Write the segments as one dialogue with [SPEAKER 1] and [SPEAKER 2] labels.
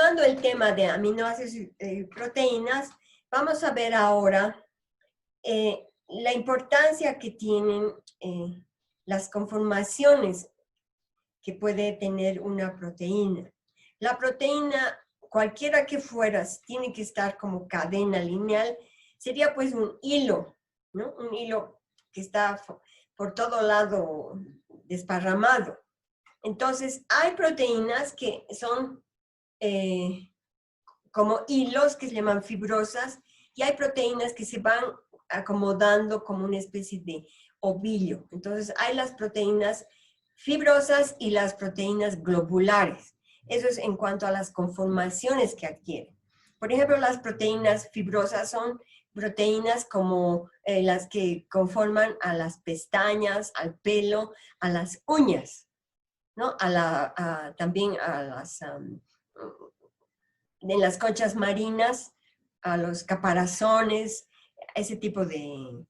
[SPEAKER 1] Retomando el tema de aminoácidos y proteínas, vamos a ver ahora la importancia que tienen las conformaciones que puede tener una proteína. La proteína, cualquiera que fuera, tiene que estar como cadena lineal. Sería pues un hilo, ¿no? Un hilo que está por todo lado desparramado. Entonces, hay proteínas que son como hilos que se llaman fibrosas, y hay proteínas que se van acomodando como una especie de ovillo. Entonces, hay las proteínas fibrosas y las proteínas globulares. Eso es en cuanto a las conformaciones que adquieren. Por ejemplo, las proteínas fibrosas son proteínas como las que conforman a las pestañas, al pelo, a las uñas, ¿no? También a las, en las conchas marinas, a los caparazones, ese tipo de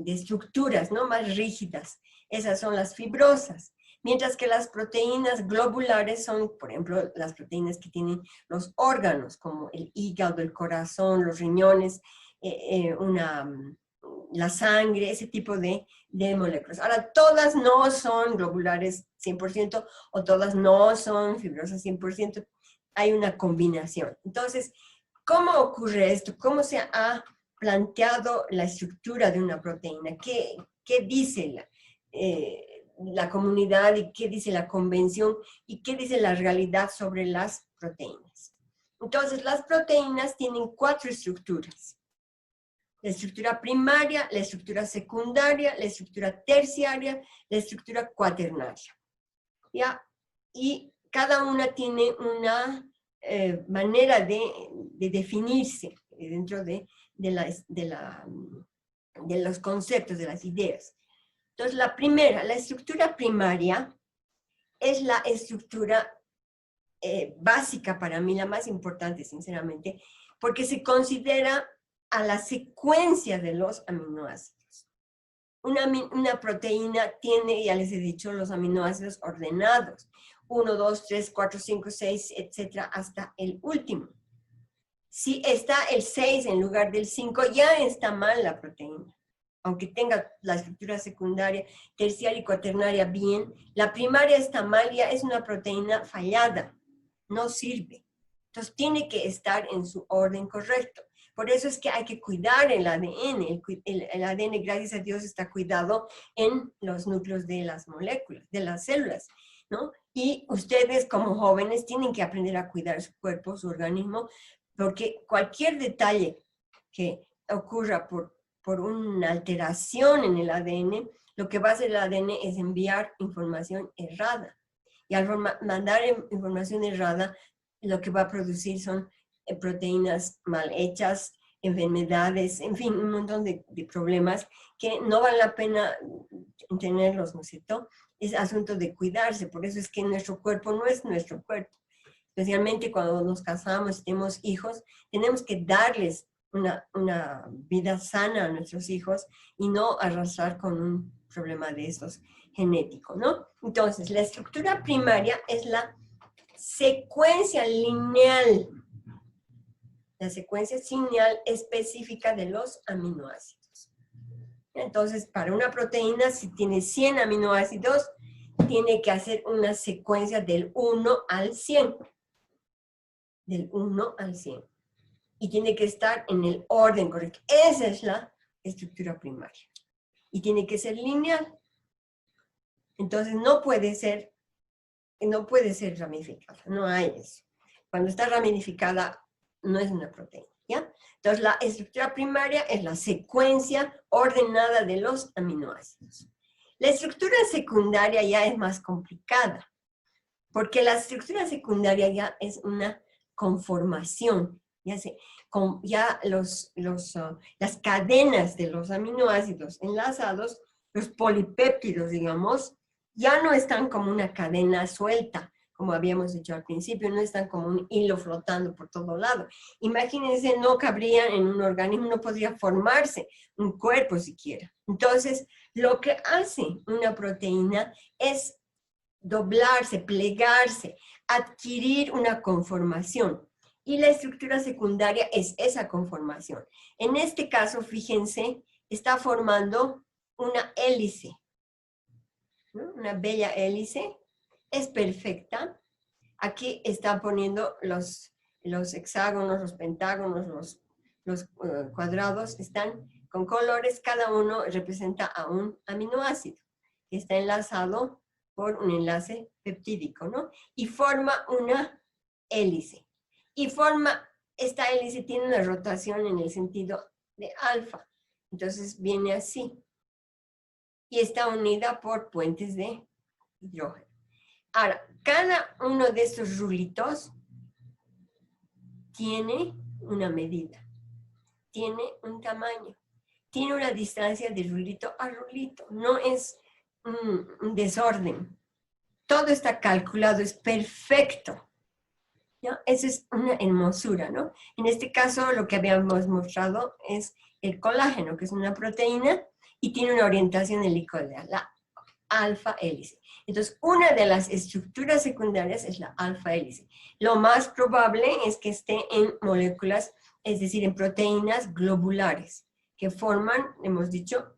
[SPEAKER 1] estructuras, ¿no? Más rígidas. Esas son las fibrosas. Mientras que las proteínas globulares son, por ejemplo, las proteínas que tienen los órganos, como el hígado, el corazón, los riñones, la sangre, ese tipo de moléculas. Ahora, todas no son globulares 100% o todas no son fibrosas 100%. Hay una combinación. Entonces, ¿cómo ocurre esto? ¿Cómo se ha planteado la estructura de una proteína? ¿Qué dice la comunidad y qué dice la convención y qué dice la realidad sobre las proteínas? Entonces, las proteínas tienen 4 estructuras. La estructura primaria, la estructura secundaria, la estructura terciaria, la estructura cuaternaria. ¿Ya? Y cada una tiene una manera de definirse dentro de los conceptos, de las ideas. Entonces, la primera, la estructura primaria, es la estructura básica para mí, la más importante, sinceramente, porque se considera a la secuencia de los aminoácidos. Una proteína tiene, ya les he dicho, los aminoácidos ordenados. 1, 2, 3, 4, 5, 6, etcétera, hasta el último. Si está el 6 en lugar del 5, ya está mal la proteína. Aunque tenga la estructura secundaria, terciaria y cuaternaria bien, la primaria está mal, ya es una proteína fallada, no sirve. Entonces tiene que estar en su orden correcto. Por eso es que hay que cuidar el ADN. El ADN, gracias a Dios, está cuidado en los núcleos de las moléculas, de las células, ¿no? Y ustedes como jóvenes tienen que aprender a cuidar su cuerpo, su organismo, porque cualquier detalle que ocurra por una alteración en el ADN, lo que va a hacer el ADN es enviar información errada. Y al mandar información errada, lo que va a producir son proteínas mal hechas, enfermedades, en fin, un montón de problemas que no vale la pena tenerlos, ¿no es cierto? Es asunto de cuidarse, por eso es que nuestro cuerpo no es nuestro cuerpo. Especialmente cuando nos casamos y tenemos hijos, tenemos que darles una vida sana a nuestros hijos y no arrastrar con un problema de esos genético, ¿no? Entonces, la estructura primaria es la secuencia lineal, la secuencia lineal específica de los aminoácidos. Entonces, para una proteína, si tiene 100 aminoácidos, tiene que hacer una secuencia del 1 al 100. Del 1 al 100. Y tiene que estar en el orden correcto. Esa es la estructura primaria. Y tiene que ser lineal. Entonces, no puede ser ramificada. No hay eso. Cuando está ramificada, no es una proteína, ¿ya? Entonces, la estructura primaria es la secuencia ordenada de los aminoácidos. La estructura secundaria ya es más complicada, porque la estructura secundaria ya es una conformación. Ya las cadenas de los aminoácidos enlazados, los polipéptidos, digamos, ya no están como una cadena suelta, como habíamos dicho al principio, no están como un hilo flotando por todo lado. Imagínense, no cabrían en un organismo, no podría formarse un cuerpo siquiera. Entonces, lo que hace una proteína es doblarse, plegarse, adquirir una conformación. Y la estructura secundaria es esa conformación. En este caso, fíjense, está formando una hélice, ¿no? Una bella hélice, es perfecta. Aquí están poniendo los hexágonos, los pentágonos, los cuadrados, están con colores, cada uno representa a un aminoácido que está enlazado por un enlace peptídico, ¿no? Y forma una hélice. Y esta hélice tiene una rotación en el sentido de alfa. Entonces viene así. Y está unida por puentes de hidrógeno. Ahora, cada uno de estos rulitos tiene una medida, tiene un tamaño, tiene una distancia de rulito a rulito. No es un desorden. Todo está calculado, es perfecto, ¿no? Esa es una hermosura, ¿no? En este caso, lo que habíamos mostrado es el colágeno, que es una proteína y tiene una orientación helicoidal, la alfa hélice. Entonces, una de las estructuras secundarias es la alfa hélice. Lo más probable es que esté en moléculas, es decir, en proteínas globulares, que forman, hemos dicho,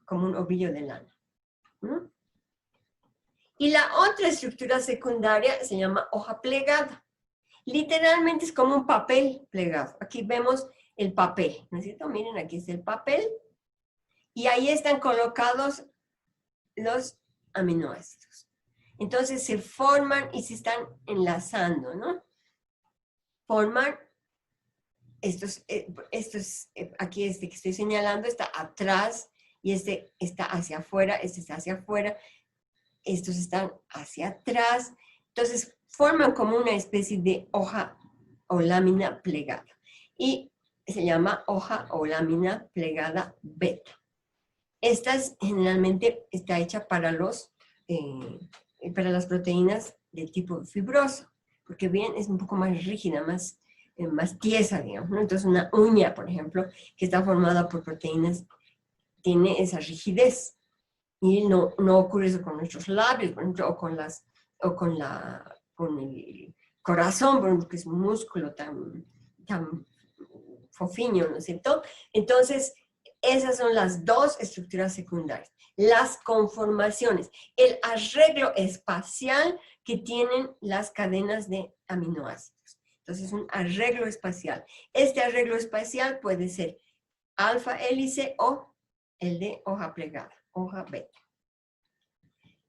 [SPEAKER 1] como un ovillo de lana, ¿no? Y la otra estructura secundaria se llama hoja plegada. Literalmente es como un papel plegado. Aquí vemos el papel, ¿no es cierto? Miren, aquí está el papel. Y ahí están colocados los aminoácidos. Entonces se forman y se están enlazando, ¿no? Forman aquí este que estoy señalando está atrás y este está hacia afuera, este está hacia afuera, estos están hacia atrás. Entonces forman como una especie de hoja o lámina plegada. Y se llama hoja o lámina plegada beta. Estas generalmente está hecha para las proteínas del tipo fibroso, porque bien es un poco más rígida, más tiesa, digamos, ¿no? Entonces una uña, por ejemplo, que está formada por proteínas, tiene esa rigidez. Y no ocurre eso con nuestros labios, por ejemplo, con el corazón, por ejemplo, que es un músculo tan fofiño, ¿no es cierto? Entonces, esas son las dos estructuras secundarias. Las conformaciones, el arreglo espacial que tienen las cadenas de aminoácidos. Entonces, un arreglo espacial. Este arreglo espacial puede ser alfa hélice o el de hoja plegada, hoja beta.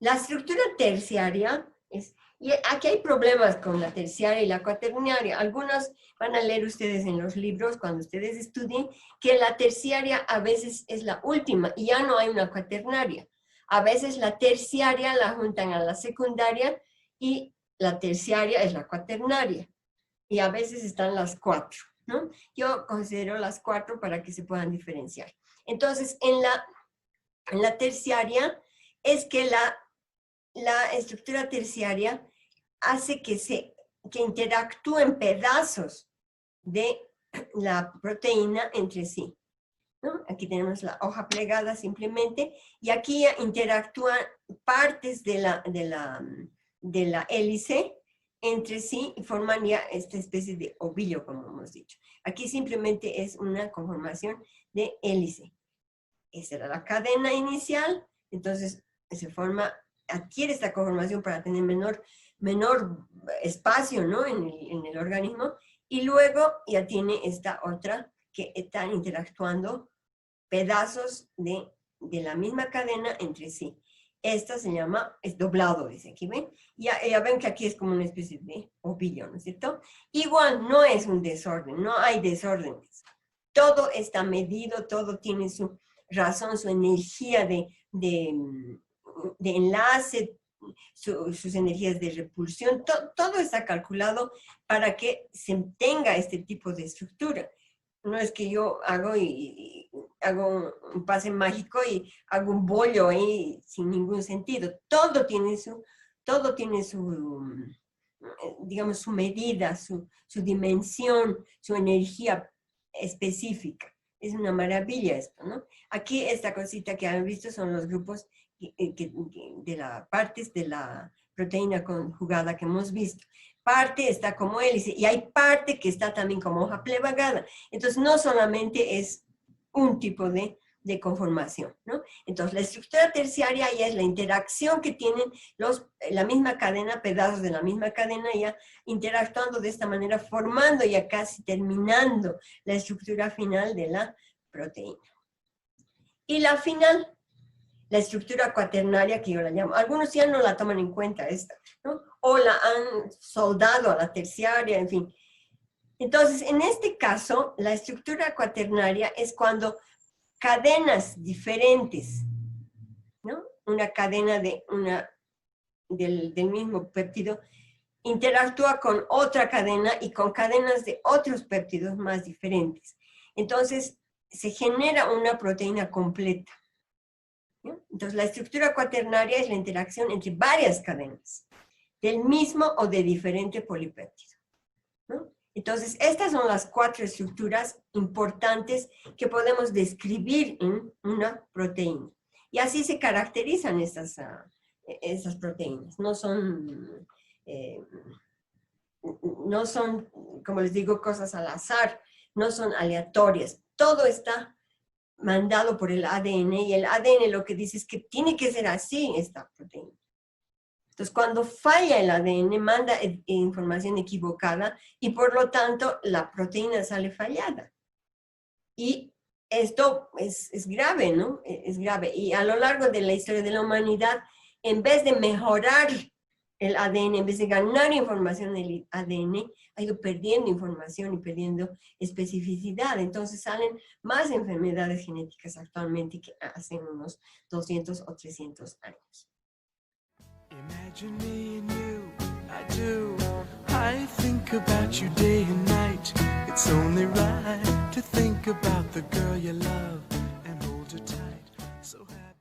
[SPEAKER 1] La estructura terciaria y aquí hay problemas con la terciaria y la cuaternaria. Algunos van a leer ustedes en los libros cuando ustedes estudien que la terciaria a veces es la última y ya no hay una cuaternaria. A veces la terciaria la juntan a la secundaria y la terciaria es la cuaternaria. Y a veces están las cuatro, ¿no? Yo considero las cuatro para que se puedan diferenciar. Entonces, en la terciaria es que la estructura terciaria hace que interactúen pedazos de la proteína entre sí, ¿no? Aquí tenemos la hoja plegada simplemente, y aquí interactúan partes de la hélice entre sí y forman ya esta especie de ovillo, como hemos dicho. Aquí simplemente es una conformación de hélice. Esa era la cadena inicial, entonces adquiere esta conformación para tener menor espacio, ¿no? en el organismo, y luego ya tiene esta otra que están interactuando pedazos de la misma cadena entre sí. Esta se llama, es doblado, dice aquí, ¿ven? Ya ven que aquí es como una especie de ovillo, ¿no es cierto? Igual no es un desorden, no hay desórdenes. Todo está medido, todo tiene su razón, su energía de enlace, sus energías de repulsión, todo está calculado para que se tenga este tipo de estructura. No es que yo hago un pase mágico y hago un bollo ahí sin ningún sentido. Todo tiene su digamos, su medida, su dimensión, su energía específica. Es una maravilla esto, ¿no? Aquí esta cosita que han visto son los grupos de las partes de la proteína conjugada que hemos visto. Parte está como hélice y hay parte que está también como hoja plevagada. Entonces, no solamente es un tipo de conformación, ¿no? Entonces, la estructura terciaria ya es la interacción que tienen la misma cadena, pedazos de la misma cadena ya interactuando de esta manera, formando ya casi terminando la estructura final de la proteína. Y la final, la estructura cuaternaria, que yo la llamo, algunos ya no la toman en cuenta esta, ¿no? O la han soldado a la terciaria, en fin. Entonces, en este caso, la estructura cuaternaria es cuando cadenas diferentes, ¿no? Una cadena del mismo péptido interactúa con otra cadena y con cadenas de otros péptidos más diferentes. Entonces, se genera una proteína completa, ¿no? Entonces, la estructura cuaternaria es la interacción entre varias cadenas del mismo o de diferente polipéptido, ¿no? Entonces, estas son las 4 estructuras importantes que podemos describir en una proteína. Y así se caracterizan estas proteínas. No son, como les digo, cosas al azar, no son aleatorias. Todo está mandado por el ADN y el ADN lo que dice es que tiene que ser así esta proteína. Entonces, cuando falla el ADN, manda información equivocada y por lo tanto la proteína sale fallada. Y esto es grave, ¿no? Es grave. Y a lo largo de la historia de la humanidad, en vez de mejorar el ADN, en vez de ganar información del ADN, ha ido perdiendo información y perdiendo especificidad. Entonces salen más enfermedades genéticas actualmente que hace unos 200 o 300 años.
[SPEAKER 2] Imagine me and you, I do. I think about you day and night. It's only right to think about the girl you love and hold her tight. So happy.